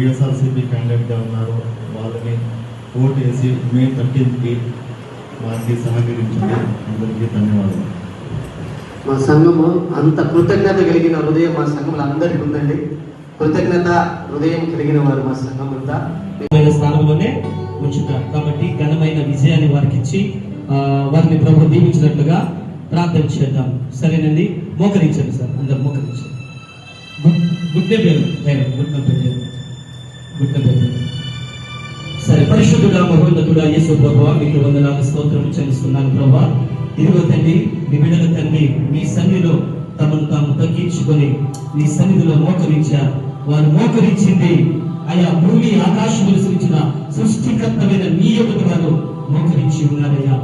వైఎస్ఆర్సీపీ క్యాండిడేట్గా ఉన్నారో వాళ్ళని ఓటు వేసి మే 13కి వారికి సహకరించండి. అందరికీ ధన్యవాదాలు. మా సంఘము అంత కృతజ్ఞత కలిగిన హృదయం మా సంఘంలో అందరికీ ఉందండి. కృతజ్ఞత హృదయం కలిగిన వారు మా సంఘం అంతా స్థానంలోనే ఉంచుతారు. కాబట్టి ఘనమైన విజయాన్ని వారికి ఇచ్చి వారిని ప్రభు దీవించినట్లుగా ప్రార్థన చేద్దాం. సరేనండి, మోకరించండి సార్, అందరు మోకరించండి. సరే, పరిశుద్ధుడా మహోన్నతుడా యేసు ప్రభువా, మీకు వందనాలు స్తోత్రం చెల్లిస్తున్నాను ప్రభువా. ఇదిగో తండ్రి, మీ బిడ్డల తండ్రి మీ సన్నిధిలో తమను తాము తగ్గించుకొని మీ సన్నిధిలో మోకరించారు. వారు మోకరించింది అయా భూమి ఆకాశములు సృష్టించిన సృష్టికర్తమైన నీ యొక్క వారు మోకరించి ఉన్నారయ్యా.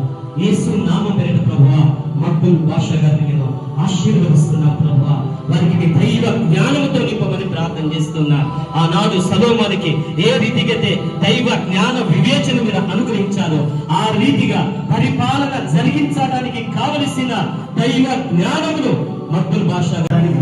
యేసు నామం పేరిట ప్రభువా మక్బూల్ బాషా గారిని నేను ఆశీర్వదిస్తున్నా ప్రభువా. వారికి మీ దైవ జ్ఞానంతో నింపమని ప్రార్థన చేస్తున్నా. ఆనాడు సొలొమోనుకి ఏ రీతికైతే దైవ జ్ఞాన వివేచన మీరు అనుగ్రహించాలో ఆ రీతిగా పరిపాలన జరిగించడానికి కావలసిన దైవ జ్ఞానములు మక్బూల్ బాషా గారికి